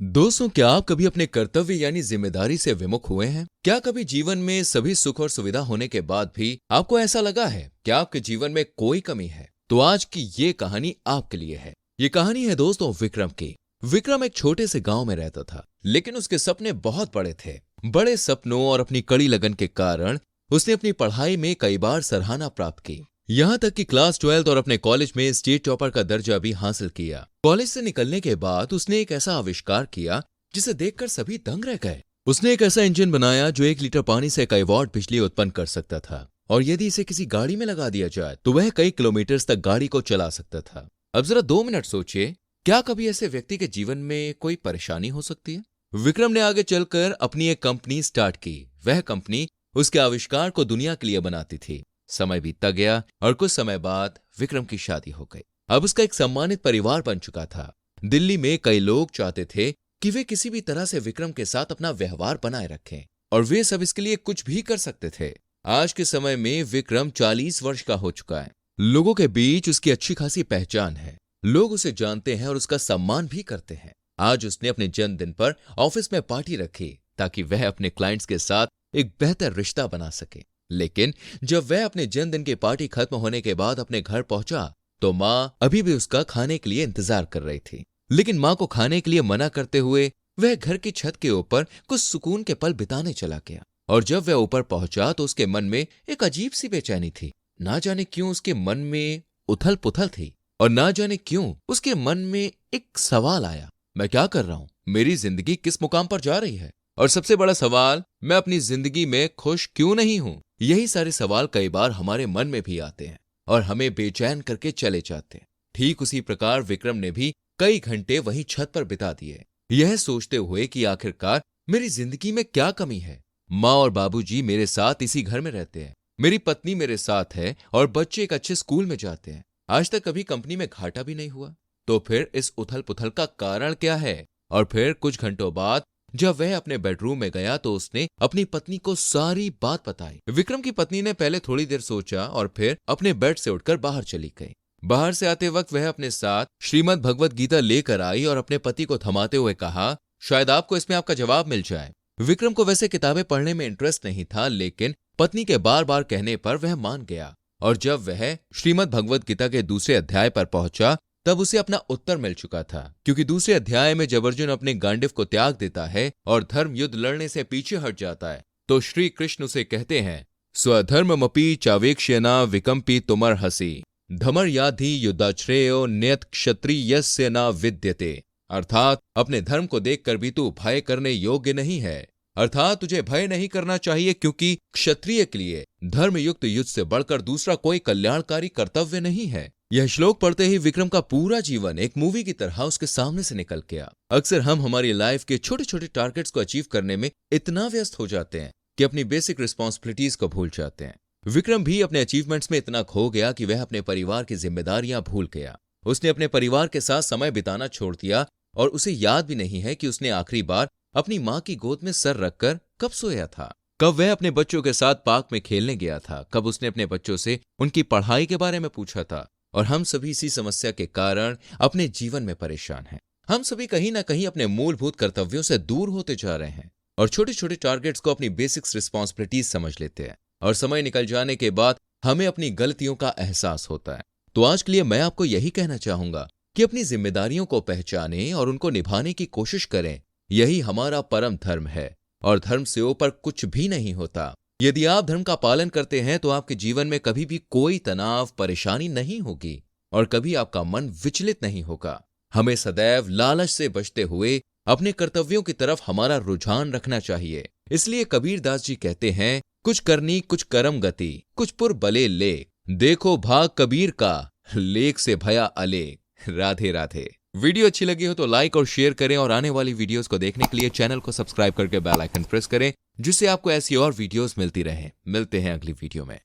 दोस्तों, क्या आप कभी अपने कर्तव्य यानी जिम्मेदारी से विमुख हुए हैं? क्या कभी जीवन में सभी सुख और सुविधा होने के बाद भी आपको ऐसा लगा है कि आपके जीवन में कोई कमी है? तो आज की ये कहानी आपके लिए है। ये कहानी है दोस्तों विक्रम की। विक्रम एक छोटे से गांव में रहता था, लेकिन उसके सपने बहुत बड़े थे। बड़े सपनों और अपनी कड़ी लगन के कारण उसने अपनी पढ़ाई में कई बार सराहना प्राप्त की। यहाँ तक कि क्लास 12 और अपने कॉलेज में स्टेट टॉपर का दर्जा भी हासिल किया। कॉलेज से निकलने के बाद उसने एक ऐसा आविष्कार किया जिसे देखकर सभी दंग रह गए। उसने एक ऐसा इंजन बनाया जो 1 लीटर पानी से कई वॉट बिजली उत्पन्न कर सकता था, और यदि इसे किसी गाड़ी में लगा दिया जाए तो वह कई किलोमीटर तक गाड़ी को चला सकता था। अब जरा 2 मिनट सोचिए, क्या कभी ऐसे व्यक्ति के जीवन में कोई परेशानी हो सकती है? विक्रम ने आगे चलकर अपनी एक कंपनी स्टार्ट की। वह कंपनी उसके आविष्कार को दुनिया के लिए बनाती थी। समय बीतता गया और कुछ समय बाद विक्रम की शादी हो गई। अब उसका एक सम्मानित परिवार बन चुका था। दिल्ली में कई लोग चाहते थे कि वे किसी भी तरह से विक्रम के साथ अपना व्यवहार बनाए रखें, और वे सब इसके लिए कुछ भी कर सकते थे। आज के समय में विक्रम 40 वर्ष का हो चुका है। लोगों के बीच उसकी अच्छी खासी पहचान है। लोग उसे जानते हैं और उसका सम्मान भी करते हैं। आज उसने अपने जन्मदिन पर ऑफिस में पार्टी रखी ताकि वह अपने क्लाइंट्स के साथ एक बेहतर रिश्ता बना सके। लेकिन जब वह अपने जन्मदिन की पार्टी खत्म होने के बाद अपने घर पहुंचा तो माँ अभी भी उसका खाने के लिए इंतजार कर रही थी। लेकिन माँ को खाने के लिए मना करते हुए वह घर की छत के ऊपर कुछ सुकून के पल बिताने चला गया। और जब वह ऊपर पहुंचा तो उसके मन में एक अजीब सी बेचैनी थी। ना जाने क्यों उसके मन में उथल पुथल थी, और ना जाने क्यों उसके मन में एक सवाल आया, मैं क्या कर रहा हूं? मेरी जिंदगी किस मुकाम पर जा रही है? और सबसे बड़ा सवाल, मैं अपनी जिंदगी में खुश क्यों नहीं हूं? यही सारे सवाल कई बार हमारे मन में भी आते हैं और हमें बेचैन करके चले जाते हैं। ठीक उसी प्रकार विक्रम ने भी कई घंटे वहीं छत पर बिता दिए, यह सोचते हुए कि आखिरकार मेरी जिंदगी में क्या कमी है। माँ और बाबूजी मेरे साथ इसी घर में रहते हैं, मेरी पत्नी मेरे साथ है और बच्चे एक अच्छे स्कूल में जाते हैं। आज तक कभी कंपनी में घाटा भी नहीं हुआ। तो फिर इस उथल पुथल का कारण क्या है? और फिर कुछ घंटों बाद जब वह अपने बेडरूम में गया तो उसने अपनी पत्नी को सारी बात बताई। विक्रम की पत्नी ने पहले थोड़ी देर सोचा और फिर अपने बेड से उठकर बाहर चली गई। बाहर से आते वक्त वह अपने साथ श्रीमद् भगवत गीता लेकर आई और अपने पति को थमाते हुए कहा, शायद आपको इसमें आपका जवाब मिल जाए। विक्रम को वैसे किताबें पढ़ने में इंटरेस्ट नहीं था, लेकिन पत्नी के बार बार कहने पर वह मान गया। और जब वह श्रीमद् भगवत गीता के दूसरे अध्याय पर पहुंचा तब उसे अपना उत्तर मिल चुका था, क्योंकि दूसरे अध्याय में जब अर्जुन अपने गांडिव को त्याग देता है और धर्म युद्ध लड़ने से पीछे हट जाता है तो श्री कृष्ण उसे कहते हैं, स्वधर्ममपि चावेक्ष्यना विकम्पि तुमर हसी धमर याधि युद्धाश्रेयो नियत क्षत्रियस्य न विद्यते। अर्थात अपने धर्म को देखकर भी तू भय करने योग्य नहीं है। अर्थात तुझे भय नहीं करना चाहिए, क्योंकि क्षत्रिय के लिए धर्मयुक्त युद्ध से बढ़कर दूसरा कोई कल्याणकारी कर्तव्य नहीं है। यह श्लोक पढ़ते ही विक्रम का पूरा जीवन एक मूवी की तरह उसके सामने से निकल गया। अक्सर हम हमारी लाइफ के छोटे छोटे टारगेट्स को अचीव करने में इतना व्यस्त हो जाते हैं कि अपनी बेसिक रिस्पॉन्सिबिलिटीज को भूल जाते हैं। विक्रम भी अपने अचीवमेंट्स में इतना खो गया कि वह अपने परिवार की जिम्मेदारियां भूल गया। उसने अपने परिवार के साथ समय बिताना छोड़ दिया और उसे याद भी नहीं है कि उसने आखिरी बार अपनी माँ की गोद में सर रखकर कब सोया था, कब वह अपने बच्चों के साथ पार्क में खेलने गया था, कब उसने अपने बच्चों से उनकी पढ़ाई के बारे में पूछा था। और हम सभी इसी समस्या के कारण अपने जीवन में परेशान हैं। हम सभी कहीं ना कहीं अपने मूलभूत कर्तव्यों से दूर होते जा रहे हैं और छोटे छोटे टारगेट्स को अपनी बेसिक्स रिस्पॉन्सिबिलिटीज समझ लेते हैं, और समय निकल जाने के बाद हमें अपनी गलतियों का एहसास होता है। तो आज के लिए मैं आपको यही कहना चाहूंगा कि अपनी जिम्मेदारियों को पहचानें और उनको निभाने की कोशिश करें। यही हमारा परम धर्म है, और धर्म से ऊपर कुछ भी नहीं होता। यदि आप धर्म का पालन करते हैं तो आपके जीवन में कभी भी कोई तनाव परेशानी नहीं होगी और कभी आपका मन विचलित नहीं होगा। हमें सदैव लालच से बचते हुए अपने कर्तव्यों की तरफ हमारा रुझान रखना चाहिए। इसलिए कबीरदास जी कहते हैं, कुछ करनी कुछ करम गति कुछ पुर बले ले, देखो भाग कबीर का लेख से भया अलेख। राधे राधे। वीडियो अच्छी लगी हो तो लाइक और शेयर करें, और आने वाली वीडियोस को देखने के लिए चैनल को सब्सक्राइब करके बेल आइकन प्रेस करें, जिससे आपको ऐसी और वीडियोस मिलती रहें। मिलते हैं अगली वीडियो में।